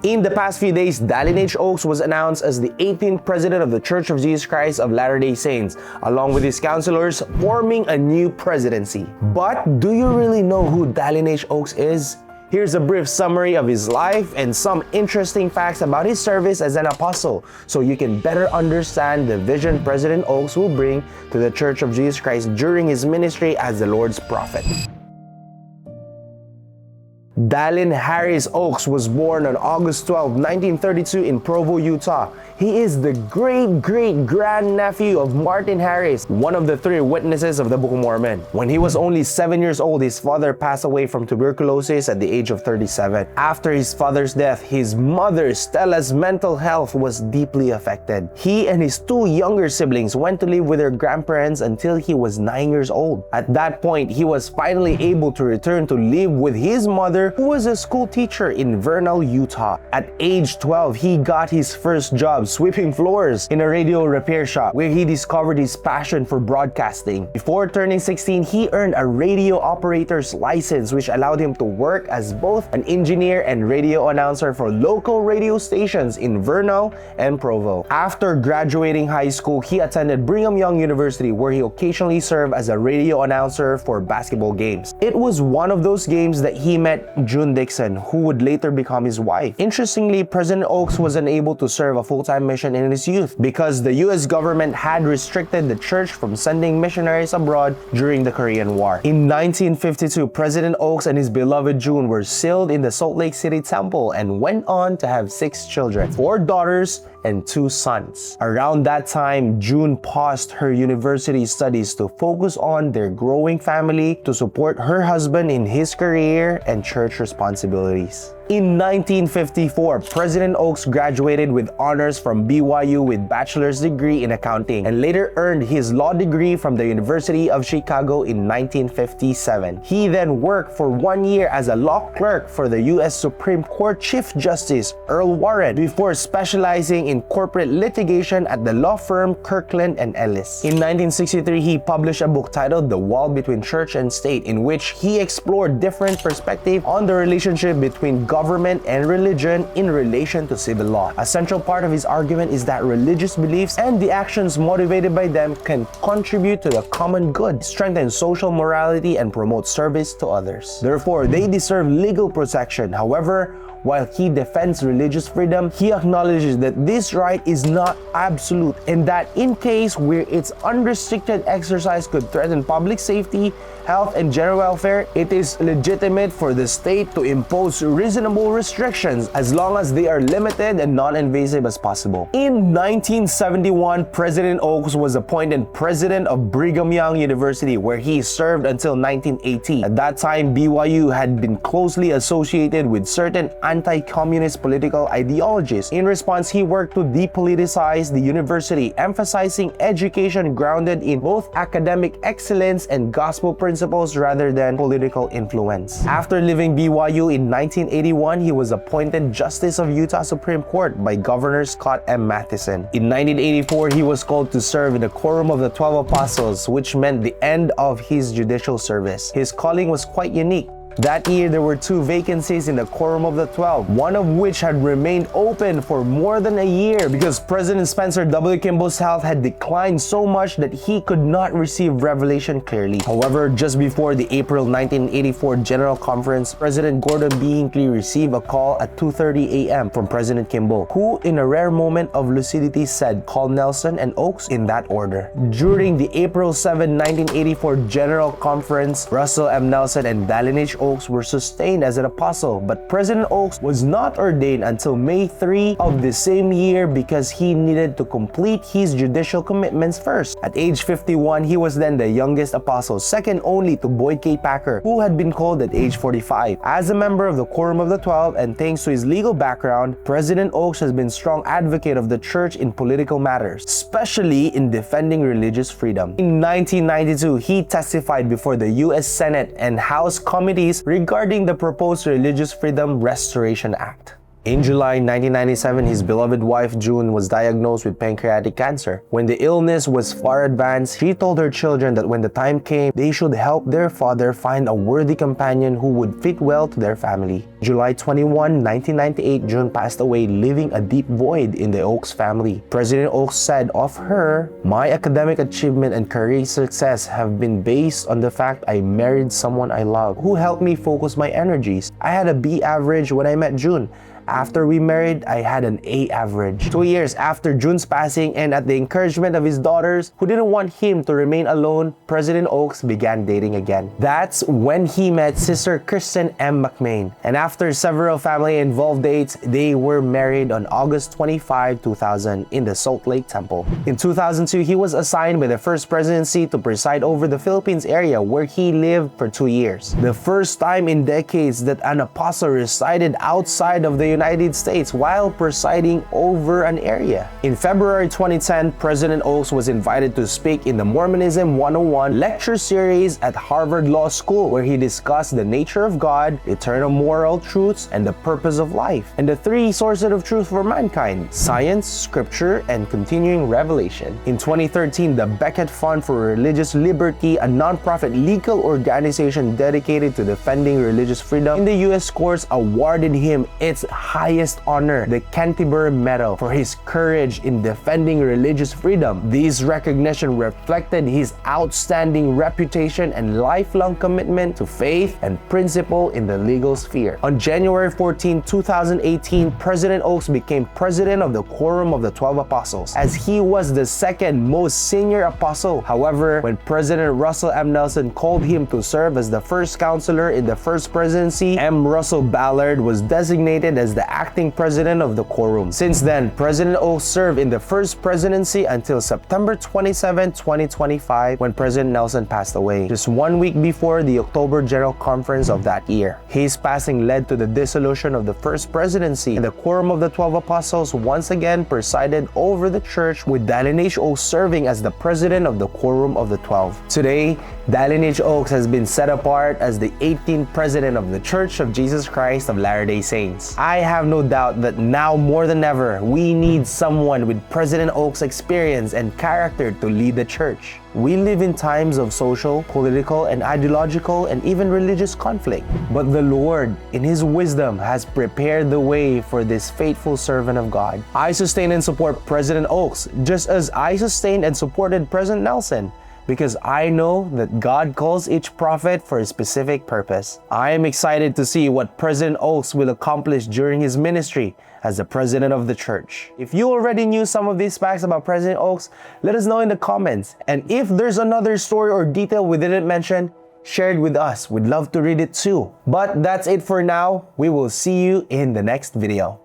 In the past few days, Dallin H was announced as the 18th President of the Church of Jesus Christ of Latter-day Saints, along with his counselors, forming a new presidency. But do you really know who Dallin H is? Here's a brief summary of his life and some interesting facts about his service as an apostle, so you can better understand the vision President Oaks will bring to the Church of Jesus Christ during his ministry as the Lord's prophet. Dallin Harris Oaks was born on August 12, 1932 in Provo, Utah. He is the great-great-grandnephew of Martin Harris, one of the 3 witnesses of the Book of Mormon. When he was only 7 years old, his father passed away from tuberculosis at the age of 37. After his father's death, his mother, Stella's mental health was deeply affected. He and his 2 younger siblings went to live with their grandparents until he was 9 years old. At that point, he was finally able to return to live with his mother, who was a school teacher in Vernal, Utah. At age 12, he got his first job sweeping floors in a radio repair shop, where he discovered his passion for broadcasting. Before turning 16, he earned a radio operator's license, which allowed him to work as both an engineer and radio announcer for local radio stations in Vernal and Provo. After graduating high school, he attended Brigham Young University, where he occasionally served as a radio announcer for basketball games. It was one of those games that he met June Dixon, who would later become his wife. Interestingly, President Oaks was unable to serve a full-time mission in his youth because the US government had restricted the church from sending missionaries abroad during the Korean War. In 1952, President Oaks and his beloved June were sealed in the Salt Lake City temple and went on to have 6 children, 4 daughters and 2 sons. Around that time, June paused her university studies to focus on their growing family to support her husband in his career and church responsibilities. In 1954, President Oaks graduated with honors from BYU with bachelor's degree in accounting and later earned his law degree from the University of Chicago in 1957. He then worked for 1 year as a law clerk for the US Supreme Court Chief Justice Earl Warren before specializing in corporate litigation at the law firm Kirkland & Ellis. In 1963, he published a book titled The Wall Between Church and State, in which he explored different perspectives on the relationship between government and religion in relation to civil law. A central part of his argument is that religious beliefs and the actions motivated by them can contribute to the common good, strengthen social morality, and promote service to others. Therefore, they deserve legal protection. However, while he defends religious freedom, he acknowledges that this right is not absolute and that in case where its unrestricted exercise could threaten public safety, health, and general welfare, it is legitimate for the state to impose reasonable restrictions as long as they are limited and non-invasive as possible. In 1971, President Oaks was appointed president of Brigham Young University, where he served until 1980. At that time, BYU had been closely associated with certain anti-communist political ideologies. In response, he worked to depoliticize the university, emphasizing education grounded in both academic excellence and gospel principles rather than political influence. After leaving BYU in 1981, he was appointed Justice of Utah Supreme Court by Governor Scott M. Matheson. In 1984, he was called to serve in the Quorum of the 12 Apostles, which meant the end of his judicial service. His calling was quite unique. That year, there were 2 vacancies in the Quorum of the 12, one of which had remained open for more than a year because President Spencer W. Kimball's health had declined so much that he could not receive revelation clearly. However, just before the April 1984 General Conference, President Gordon B. Hinckley received a call at 2:30 a.m. from President Kimball, who in a rare moment of lucidity said, "Call Nelson and Oaks in that order." During the April 7, 1984 General Conference, Russell M. Nelson and Dallin H. Oaks were sustained as an apostle, but President Oaks was not ordained until May 3 of the same year because he needed to complete his judicial commitments first. At age 51, he was then the youngest apostle, second only to Boyd K. Packer, who had been called at age 45. As a member of the Quorum of the 12 and thanks to his legal background, President Oaks has been a strong advocate of the church in political matters, especially in defending religious freedom. In 1992, he testified before the U.S. Senate and House committees regarding the proposed Religious Freedom Restoration Act. In July 1997, his beloved wife June was diagnosed with pancreatic cancer. When the illness was far advanced, she told her children that when the time came, they should help their father find a worthy companion who would fit well to their family. July 21, 1998, June passed away, leaving a deep void in the Oaks family. President Oaks said of her, "My academic achievement and career success have been based on the fact I married someone I love, who helped me focus my energies. I had a B average when I met June. After we married, I had an A average." 2 years after June's passing and at the encouragement of his daughters, who didn't want him to remain alone, President Oaks began dating again. That's when he met Sister Kristen M. McMain. And after several family-involved dates, they were married on August 25, 2000 in the Salt Lake Temple. In 2002, he was assigned by the First Presidency to preside over the Philippines area where he lived for 2 years. The first time in decades that an apostle resided outside of the United States while presiding over an area. In February 2010, President Oaks was invited to speak in the Mormonism 101 lecture series at Harvard Law School, where he discussed the nature of God, eternal moral truths, and the purpose of life, and the 3 sources of truth for mankind: science, scripture, and continuing revelation. In 2013, the Becket Fund for Religious Liberty, a non-profit legal organization dedicated to defending religious freedom in the U.S. courts, awarded him its highest honor, the Canterbury Medal, for his courage in defending religious freedom. This recognition reflected his outstanding reputation and lifelong commitment to faith and principle in the legal sphere. On January 14, 2018, President Oaks became president of the Quorum of the 12 Apostles, as he was the second most senior apostle. However, when President Russell M. Nelson called him to serve as the first counselor in the First Presidency, M. Russell Ballard was designated as the acting president of the Quorum. Since then, President Oaks served in the First Presidency until September 27, 2025, when President Nelson passed away, just 1 week before the October General Conference of that year. His passing led to the dissolution of the First Presidency, and the Quorum of the 12 Apostles once again presided over the church, with Dallin H. Oaks serving as the president of the Quorum of the 12. Today, Dallin H. Oaks has been set apart as the 18th president of the Church of Jesus Christ of Latter-day Saints. I have no doubt that now more than ever, we need someone with President Oaks' experience and character to lead the church. We live in times of social, political, and ideological, and even religious conflict. But the Lord, in His wisdom, has prepared the way for this faithful servant of God. I sustain and support President Oaks, just as I sustained and supported President Nelson, because I know that God calls each prophet for a specific purpose. I am excited to see what President Oaks will accomplish during his ministry as the president of the church. If you already knew some of these facts about President Oaks, let us know in the comments. And if there's another story or detail we didn't mention, share it with us. We'd love to read it too. But that's it for now. We will see you in the next video.